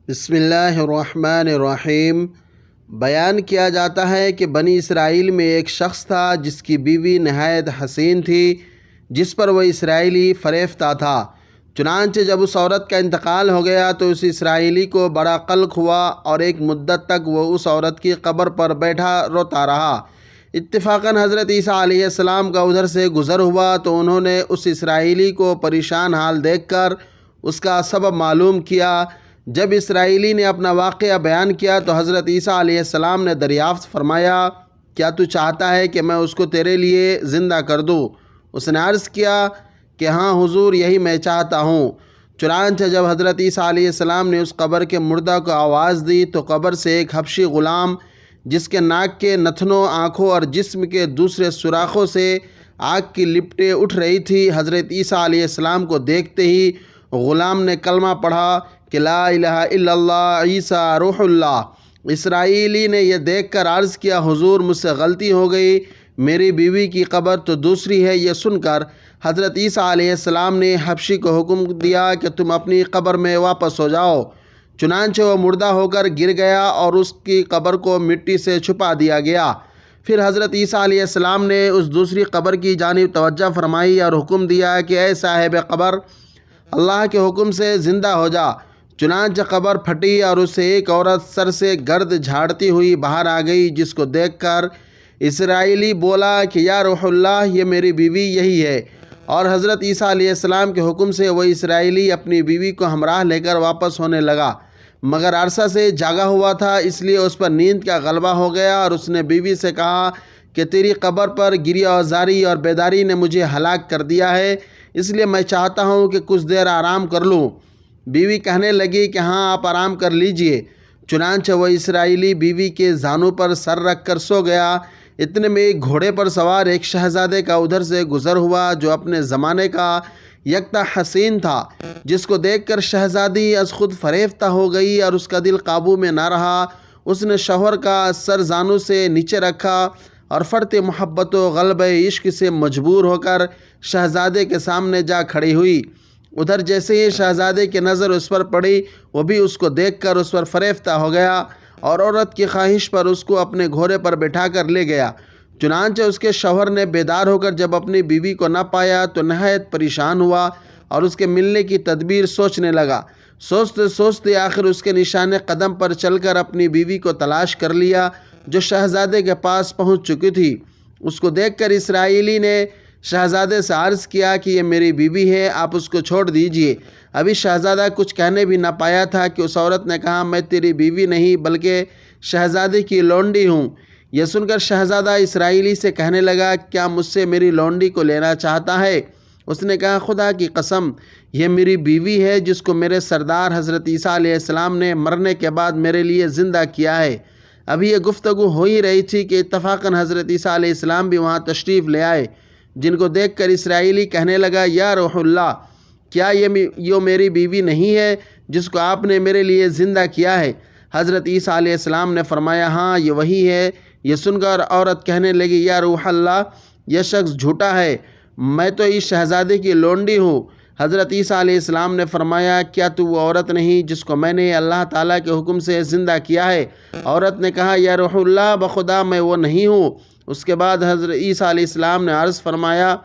بسم اللہ الرحمن الرحیم۔ بیان کیا جاتا ہے کہ بنی اسرائیل میں ایک شخص تھا جس کی بیوی نہایت حسین تھی، جس پر وہ اسرائیلی فریفتہ تھا۔ چنانچہ جب اس عورت کا انتقال ہو گیا تو اس اسرائیلی کو بڑا قلق ہوا اور ایک مدت تک وہ اس عورت کی قبر پر بیٹھا روتا رہا۔ اتفاقاً حضرت عیسیٰ علیہ السلام کا ادھر سے گزر ہوا تو انہوں نے اس اسرائیلی کو پریشان حال دیکھ کر اس کا سبب معلوم کیا۔ جب اسرائیلی نے اپنا واقعہ بیان کیا تو حضرت عیسیٰ علیہ السلام نے دریافت فرمایا، کیا تو چاہتا ہے کہ میں اس کو تیرے لیے زندہ کر دوں؟ اس نے عرض کیا کہ ہاں حضور، یہی میں چاہتا ہوں۔ چنانچہ جب حضرت عیسیٰ علیہ السلام نے اس قبر کے مردہ کو آواز دی تو قبر سے ایک حبشی غلام، جس کے ناک کے نتنوں، آنکھوں اور جسم کے دوسرے سوراخوں سے آگ کی لپٹیں اٹھ رہی تھی، حضرت عیسیٰ علیہ السلام کو دیکھتے ہی غلام نے کلمہ پڑھا کہ لا الہ الا اللہ عیسیٰ روح اللہ۔ اسرائیلی نے یہ دیکھ کر عرض کیا، حضور مجھ سے غلطی ہو گئی، میری بیوی کی قبر تو دوسری ہے۔ یہ سن کر حضرت عیسیٰ علیہ السلام نے حبشی کو حکم دیا کہ تم اپنی قبر میں واپس ہو جاؤ۔ چنانچہ وہ مردہ ہو کر گر گیا اور اس کی قبر کو مٹی سے چھپا دیا گیا۔ پھر حضرت عیسیٰ علیہ السلام نے اس دوسری قبر کی جانب توجہ فرمائی اور حکم دیا کہ اے صاحب قبر، اللہ کے حکم سے زندہ ہو جا۔ چنانچہ قبر پھٹی اور اسے ایک عورت سر سے گرد جھاڑتی ہوئی باہر آ گئی، جس کو دیکھ کر اسرائیلی بولا کہ یا روح اللہ، یہ میری بیوی یہی ہے۔ اور حضرت عیسیٰ علیہ السلام کے حکم سے وہ اسرائیلی اپنی بیوی کو ہمراہ لے کر واپس ہونے لگا، مگر عرصہ سے جاگا ہوا تھا، اس لیے اس پر نیند کا غلبہ ہو گیا اور اس نے بیوی سے کہا کہ تیری قبر پر گریہ زاری اور بیداری نے مجھے ہلاک کر دیا ہے، اس لیے میں چاہتا ہوں کہ کچھ دیر آرام کر لوں۔ بیوی کہنے لگی کہ ہاں، آپ آرام کر لیجئے۔ چنانچہ وہ اسرائیلی بیوی کے زانوں پر سر رکھ کر سو گیا۔ اتنے میں ایک گھوڑے پر سوار ایک شہزادے کا ادھر سے گزر ہوا جو اپنے زمانے کا یکتا حسین تھا، جس کو دیکھ کر شہزادی از خود فریفتہ ہو گئی اور اس کا دل قابو میں نہ رہا۔ اس نے شوہر کا سر زانوں سے نیچے رکھا اور فرط محبت و غلبہ عشق سے مجبور ہو کر شہزادے کے سامنے جا کھڑی ہوئی۔ ادھر جیسے ہی شہزادے کی نظر اس پر پڑی، وہ بھی اس کو دیکھ کر اس پر فریفتہ ہو گیا اور عورت کی خواہش پر اس کو اپنے گھوڑے پر بٹھا کر لے گیا۔ چنانچہ اس کے شوہر نے بیدار ہو کر جب اپنی بیوی کو نہ پایا تو نہایت پریشان ہوا اور اس کے ملنے کی تدبیر سوچنے لگا۔ سوچتے سوچتے آخر اس کے نشان قدم پر چل کر اپنی بیوی کو تلاش کر لیا، جو شہزادے کے پاس پہنچ چکی تھی۔ اس کو دیکھ کر اسرائیلی نے شہزادے سے عرض کیا کہ یہ میری بیوی ہے، آپ اس کو چھوڑ دیجئے۔ ابھی شہزادہ کچھ کہنے بھی نہ پایا تھا کہ اس عورت نے کہا، میں تیری بیوی نہیں بلکہ شہزادے کی لونڈی ہوں۔ یہ سن کر شہزادہ اسرائیلی سے کہنے لگا، کیا مجھ سے میری لونڈی کو لینا چاہتا ہے؟ اس نے کہا، خدا کی قسم، یہ میری بیوی ہے جس کو میرے سردار حضرت عیسیٰ علیہ السلام نے مرنے کے بعد میرے لیے زندہ کیا ہے۔ ابھی یہ گفتگو ہو ہی رہی تھی کہ اتفاقاً حضرت عیسیٰ علیہ السلام بھی وہاں تشریف لے آئے، جن کو دیکھ کر اسرائیلی کہنے لگا، یا روح اللہ، کیا یہ میری بیوی نہیں ہے جس کو آپ نے میرے لیے زندہ کیا ہے؟ حضرت عیسیٰ علیہ السلام نے فرمایا، ہاں یہ وہی ہے۔ یہ سن کر عورت کہنے لگی، یا روح اللہ، یہ شخص جھوٹا ہے، میں تو اس شہزادے کی لونڈی ہوں۔ حضرت عیسیٰ علیہ السلام نے فرمایا، کیا تو وہ عورت نہیں جس کو میں نے اللہ تعالیٰ کے حکم سے زندہ کیا ہے؟ عورت نے کہا، یا روح اللہ، بخدا میں وہ نہیں ہوں۔ اس کے بعد حضرت عیسیٰ علیہ السلام نے عرض فرمایا،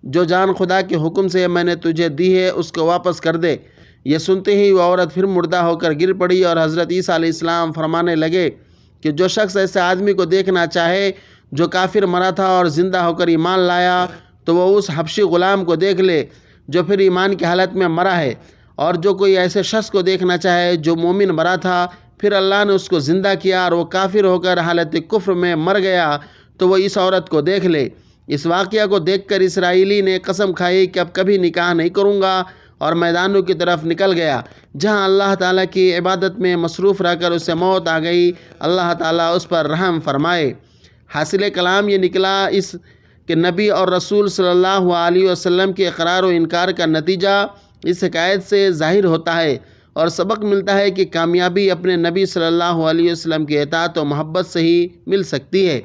جو جان خدا کے حکم سے میں نے تجھے دی ہے اس کو واپس کر دے۔ یہ سنتے ہی وہ عورت پھر مردہ ہو کر گر پڑی اور حضرت عیسیٰ علیہ السلام فرمانے لگے کہ جو شخص ایسے آدمی کو دیکھنا چاہے جو کافر مرا تھا اور زندہ ہو کر ایمان لایا، تو وہ اس حبشی غلام کو دیکھ لے جو پھر ایمان کی حالت میں مرا ہے، اور جو کوئی ایسے شخص کو دیکھنا چاہے جو مومن مرا تھا، پھر اللہ نے اس کو زندہ کیا اور وہ کافر ہو کر حالت کفر میں مر گیا، تو وہ اس عورت کو دیکھ لے۔ اس واقعہ کو دیکھ کر اسرائیلی نے قسم کھائی کہ اب کبھی نکاح نہیں کروں گا، اور میدانوں کی طرف نکل گیا، جہاں اللہ تعالیٰ کی عبادت میں مصروف رہ کر اسے موت آ گئی۔ اللہ تعالیٰ اس پر رحم فرمائے۔ حاصل کلام یہ نکلا اس کہ نبی اور رسول صلی اللہ علیہ وسلم کے اقرار و انکار کا نتیجہ اس حکایت سے ظاہر ہوتا ہے، اور سبق ملتا ہے کہ کامیابی اپنے نبی صلی اللہ علیہ وسلم کی اطاعت و محبت سے ہی مل سکتی ہے۔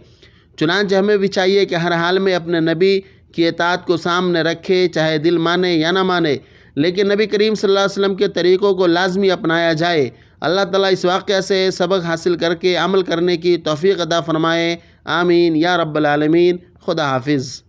چنانچہ ہمیں بھی چاہیے کہ ہر حال میں اپنے نبی کی اطاعت کو سامنے رکھے، چاہے دل مانے یا نہ مانے، لیکن نبی کریم صلی اللہ علیہ وسلم کے طریقوں کو لازمی اپنایا جائے۔ اللہ تعالیٰ اس واقعہ سے سبق حاصل کر کے عمل کرنے کی توفیق عطا فرمائے، آمین یا رب العالمین۔ خدا حافظ۔